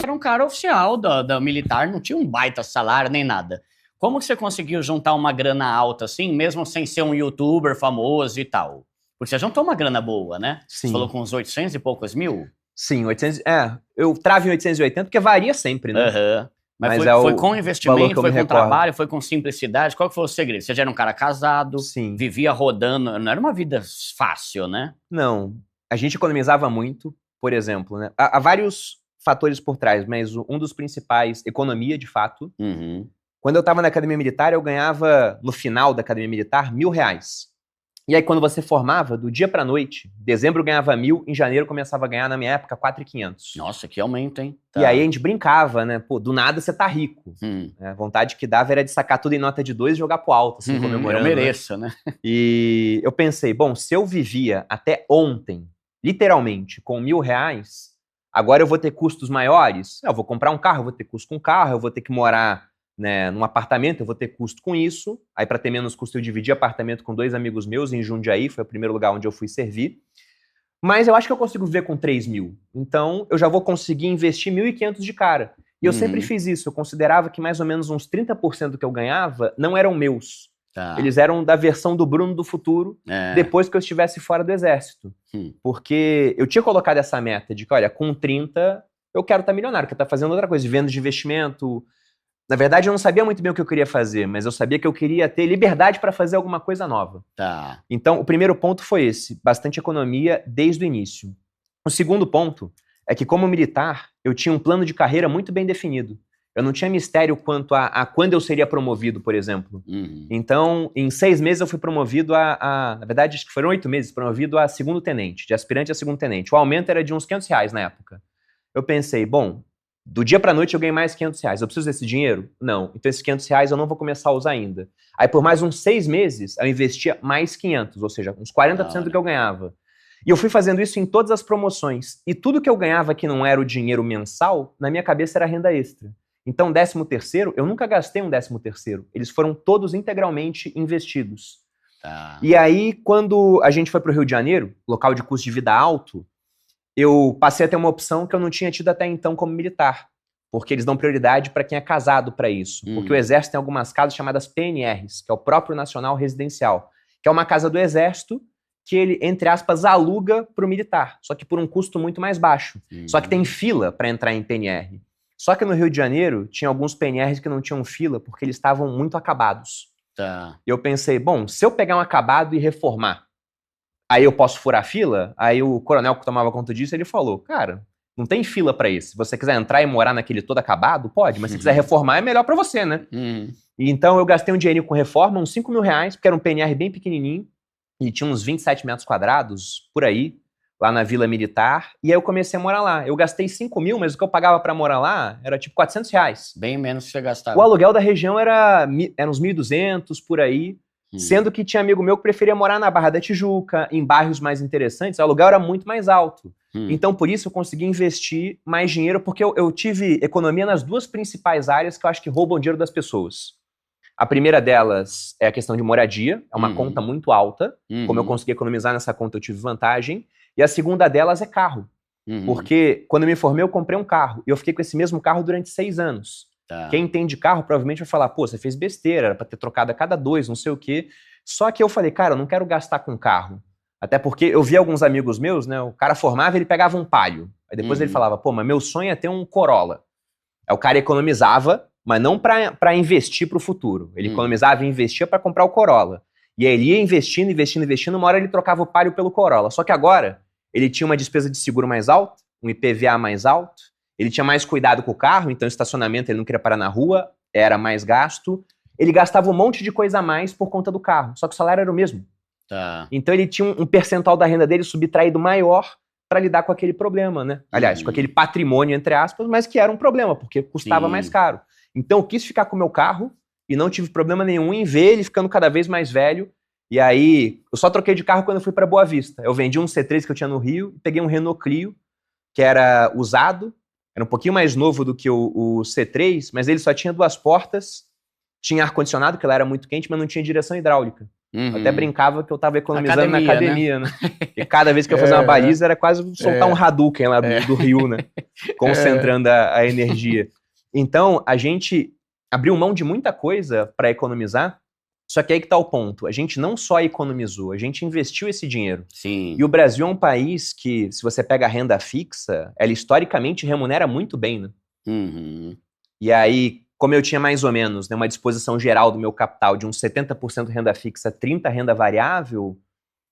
era um cara oficial da militar, não tinha um baita salário nem nada. Como que você conseguiu juntar uma grana alta assim, mesmo sem ser um youtuber famoso e tal? Porque você juntou uma grana boa, né? Você falou Sim. com uns 800 e poucos mil? Sim, 800. Eu travo em 880 porque varia sempre, né? Aham. Mas Mas foi, é foi o com valor que investimento, eu me foi com recordo. trabalho, foi com simplicidade? Qual que foi o segredo? Você já era um cara casado, Sim. vivia rodando, não era uma vida fácil, né? Não. A gente economizava muito, por exemplo, né? Há vários fatores por trás, mas um dos principais, economia, de fato. Uhum. Quando eu estava na academia militar, eu ganhava, no final da academia militar, R$ 1.000. E aí, quando você formava, do dia pra noite, dezembro eu ganhava 1.000, em janeiro eu começava a ganhar, na minha época, 4.500. Nossa, que aumento, hein? E aí a Tá. gente brincava, né? Pô, do nada você tá rico. Hum. A vontade que dava era de sacar tudo em nota de 2 e jogar pro alto, assim, Eu comemorando, né? mereço, né? E eu pensei, bom, se eu vivia até ontem, literalmente, com R$ 1.000, agora eu vou ter custos maiores? Eu vou comprar um carro, eu vou ter custo com um carro, eu vou ter que morar, né, num apartamento, eu vou ter custo com isso. Aí, para ter menos custo, eu dividi apartamento com 2 amigos meus em Jundiaí, foi o primeiro lugar onde eu fui servir. Mas eu acho que eu consigo viver com 3.000. Então, eu já vou conseguir investir 1.500 de cara. E eu sempre Uhum. fiz isso. Eu considerava que mais ou menos uns 30% do que eu ganhava não eram meus. Tá. Eles eram da versão do Bruno do futuro, É. depois que eu estivesse fora do exército. Hum. Porque eu tinha colocado essa meta de que, olha, com 30 eu quero estar milionário, quero estar fazendo outra coisa, de venda de investimento. Na verdade, eu não sabia muito bem o que eu queria fazer, mas eu sabia que eu queria ter liberdade para fazer alguma coisa nova. Tá. Então, o primeiro ponto foi esse, bastante economia desde o início. O segundo ponto é que, como militar, eu tinha um plano de carreira muito bem definido. Eu não tinha mistério quanto a quando eu seria promovido, por exemplo. Uhum. Então, em 6 meses eu fui promovido na verdade, acho que foram 8 meses, promovido a segundo tenente, de aspirante a segundo tenente. O aumento era de uns R$ 500 na época. Eu pensei, bom, do dia pra noite eu ganhei mais R$ 500. Eu preciso desse dinheiro? Não. Então esses R$ 500 eu não vou começar a usar ainda. Aí por mais uns 6 meses eu investia mais 500, ou seja, uns 40% do que eu ganhava. E eu fui fazendo isso em todas as promoções. E tudo que eu ganhava que não era o dinheiro mensal, na minha cabeça era renda extra. Então 13º, eu nunca gastei um 13º. Eles foram todos integralmente investidos. Tá. E aí, quando a gente foi pro Rio de Janeiro, local de custo de vida alto, eu passei a ter uma opção que eu não tinha tido até então como militar, porque eles dão prioridade para quem é casado para isso. Porque o Exército tem algumas casas chamadas PNRs, que é o Próprio Nacional Residencial, que é uma casa do Exército que ele, entre aspas, aluga para o militar, só que por um custo muito mais baixo. Só que tem fila para entrar em PNR. Só que no Rio de Janeiro tinha alguns PNRs que não tinham fila porque eles estavam muito acabados. Tá. E eu pensei, bom, se eu pegar um acabado e reformar, aí eu posso furar a fila? Aí o coronel que tomava conta disso, ele falou, cara, não tem fila pra isso. Se você quiser entrar e morar naquele todo acabado, pode, mas se quiser reformar é melhor pra você, né? E então eu gastei um dinheirinho com reforma, uns R$ 5.000, porque era um PNR bem pequenininho, e tinha uns 27 metros quadrados, por aí, lá na Vila Militar, e aí eu comecei a morar lá. Eu gastei 5.000, mas o que eu pagava pra morar lá era tipo R$ 400. Bem menos que você O gastava. aluguel da região era uns 1.200, por aí, sendo que tinha amigo meu que preferia morar na Barra da Tijuca, em bairros mais interessantes, o aluguel era muito mais alto. Então, por isso, eu consegui investir mais dinheiro, porque eu tive economia nas duas principais áreas que eu acho que roubam dinheiro das pessoas. A primeira delas é a questão de moradia, é uma conta muito alta. Como eu consegui economizar nessa conta, eu tive vantagem. E a segunda delas é carro. Porque quando eu me formei, eu comprei um carro. E eu fiquei com esse mesmo carro durante 6 anos. Tá. Quem entende carro provavelmente vai falar, pô, você fez besteira, era pra ter trocado a cada 2, não sei o quê. Só que eu falei, cara, eu não quero gastar com carro. Até porque eu vi alguns amigos meus, né? O cara formava, ele pegava um Palio. Aí depois ele falava, pô, mas meu sonho é ter um Corolla. Aí o cara economizava, mas não pra investir pro futuro. Ele economizava e investia pra comprar o Corolla. E aí ele ia investindo, investindo, investindo, uma hora ele trocava o Palio pelo Corolla. Só que agora, ele tinha uma despesa de seguro mais alta, um IPVA mais alto, ele tinha mais cuidado com o carro, então estacionamento ele não queria parar na rua, era mais gasto. Ele gastava um monte de coisa a mais por conta do carro, só que o salário era o mesmo. Tá. Então ele tinha um percentual da renda dele subtraído maior para lidar com aquele problema, né? Aliás, com aquele patrimônio, entre aspas, mas que era um problema, porque custava mais caro. Então eu quis ficar com o meu carro e não tive problema nenhum em ver ele ficando cada vez mais velho. E aí, eu só troquei de carro quando eu fui para Boa Vista. Eu vendi um C3 que eu tinha no Rio e peguei um Renault Clio, que era usado, era um pouquinho mais novo do que o C3, mas ele só tinha 2 portas, tinha ar-condicionado, que lá era muito quente, mas não tinha direção hidráulica. Eu até brincava que eu tava economizando na Academia, academia, né? E cada vez que eu fazia uma baliza era quase soltar um Hadouken lá do rio, né? Concentrando a energia. Então, a gente abriu mão de muita coisa para economizar, só que aí que tá o ponto. A gente não só economizou, a gente investiu esse dinheiro. Sim. E o Brasil é um país que, se você pega a renda fixa, ela historicamente remunera muito bem, né? E aí, como eu tinha mais ou menos, né, uma disposição geral do meu capital de uns 70% renda fixa, 30% renda variável,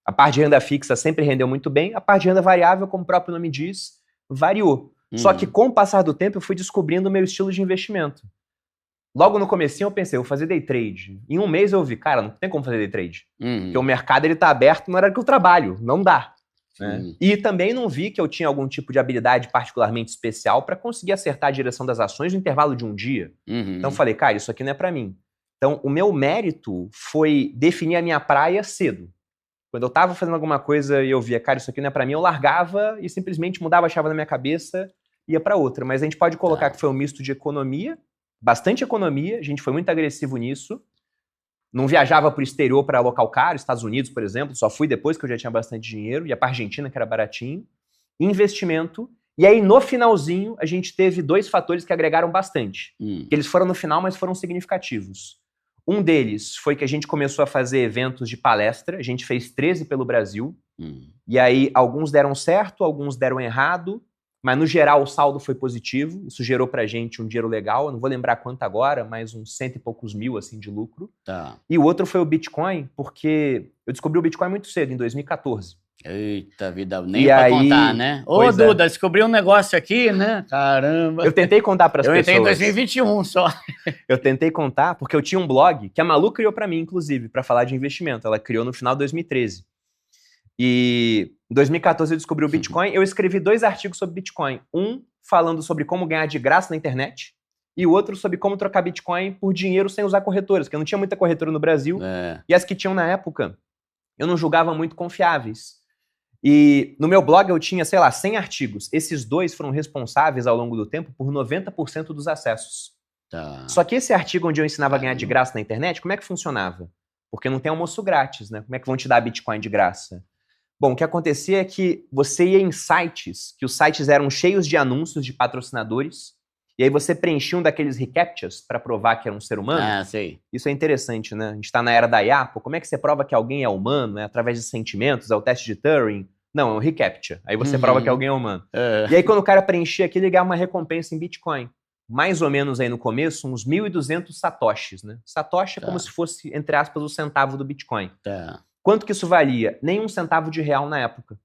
a parte de renda fixa sempre rendeu muito bem, a parte de renda variável, como o próprio nome diz, variou. Só que com o passar do tempo eu fui descobrindo o meu estilo de investimento. Logo no comecinho eu pensei, vou fazer day trade. Em um mês eu vi, cara, não tem como fazer day trade. Porque o mercado ele tá aberto na hora que eu trabalho, não dá. Né? E também não vi que eu tinha algum tipo de habilidade particularmente especial para conseguir acertar a direção das ações no intervalo de um dia. Então falei, cara, isso aqui não é para mim. Então o meu mérito foi definir a minha praia cedo. Quando eu tava fazendo alguma coisa e eu via, cara, isso aqui não é para mim, eu largava e simplesmente mudava a chave na minha cabeça e ia para outra. Mas a gente pode colocar que foi um misto de economia, bastante economia, a gente foi muito agressivo nisso. Não viajava para o exterior para local caro, Estados Unidos, por exemplo, só fui depois que eu já tinha bastante dinheiro, ia para Argentina, que era baratinho. Investimento. E aí, no finalzinho, a gente teve 2 fatores que agregaram bastante. Que eles foram no final, mas foram significativos. Um deles foi que a gente começou a fazer eventos de palestra, a gente fez 13 pelo Brasil. E aí, alguns deram certo, alguns deram errado, mas no geral o saldo foi positivo, isso gerou pra gente um dinheiro legal, eu não vou lembrar quanto agora, mas uns 100 e poucos mil assim, de lucro. E o outro foi o Bitcoin, porque eu descobri o Bitcoin muito cedo, em 2014. Eita vida, nem pra contar, né? Ô, Duda, descobri um negócio aqui, né? Caramba. Eu tentei contar pras pessoas. Eu entrei em 2021 só. Eu tentei contar porque eu tinha um blog que a Malu criou pra mim, inclusive, pra falar de investimento. Ela criou no final de 2013. E em 2014 eu descobri o Bitcoin, eu escrevi 2 artigos sobre Bitcoin. Um falando sobre como ganhar de graça na internet e o outro sobre como trocar Bitcoin por dinheiro sem usar corretoras, porque não tinha muita corretora no Brasil. E as que tinham na época, eu não julgava muito confiáveis. E no meu blog eu tinha, sei lá, 100 artigos. Esses 2 foram responsáveis ao longo do tempo por 90% dos acessos. Só que esse artigo onde eu ensinava a ganhar de graça na internet, como é que funcionava? Porque não tem almoço grátis, né? Como é que vão te dar Bitcoin de graça? Bom, o que acontecia é que você ia em sites, que os sites eram cheios de anúncios de patrocinadores, e aí você preenchia um daqueles reCAPTCHAs para provar que era um ser humano. Sei. Isso é interessante, né? A gente está na era da IA, pô, como é que você prova que alguém é humano? É através de sentimentos, é o teste de Turing? Não, é um reCAPTCHA. Aí você prova que alguém é humano. E aí quando o cara preenchia aqui, ele ganhava uma recompensa em Bitcoin. Mais ou menos aí no começo, uns 1.200 satoshis, né? Satoshi é como se fosse, entre aspas, o centavo do Bitcoin. Quanto que isso valia? Nem um centavo de real na época.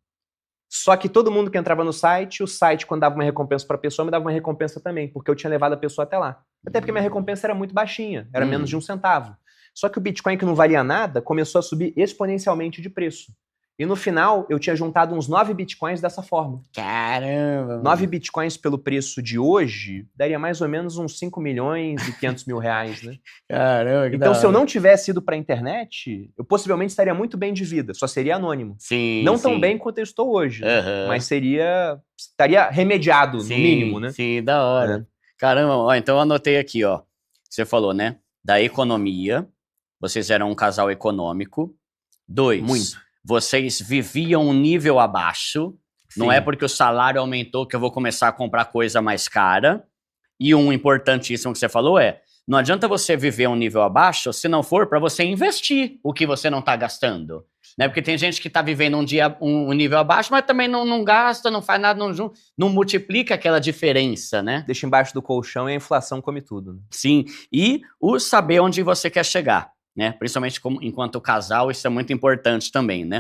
Só que todo mundo que entrava no site, o site, quando dava uma recompensa para a pessoa, me dava uma recompensa também, porque eu tinha levado a pessoa até lá. Até porque minha recompensa era muito baixinha, era menos de um centavo. Só que o Bitcoin, que não valia nada, começou a subir exponencialmente de preço. E no final, eu tinha juntado uns 9 Bitcoins dessa forma. Caramba! 9 Bitcoins pelo preço de hoje, daria mais ou menos uns 5 milhões e 500 mil reais, né? Caramba, que então, se eu não tivesse ido para a internet, eu possivelmente estaria muito bem de vida, só seria anônimo. Sim, não tão bem quanto eu estou hoje, mas estaria remediado, no mínimo, né? Sim, da hora. Caramba, ó, então eu anotei aqui, ó. Você falou, né? Da economia, vocês eram um casal econômico. 2, muito. Vocês viviam um nível abaixo. Sim. Não é porque o salário aumentou que eu vou começar a comprar coisa mais cara. E um importantíssimo que você falou não adianta você viver um nível abaixo se não for para você investir o que você não está gastando. Né? Porque tem gente que está vivendo um nível abaixo, mas também não gasta, não faz nada, não multiplica aquela diferença, né? Deixa embaixo do colchão e a inflação come tudo. Né? Sim, e o saber onde você quer chegar. Né? Principalmente enquanto casal, isso é muito importante também, né?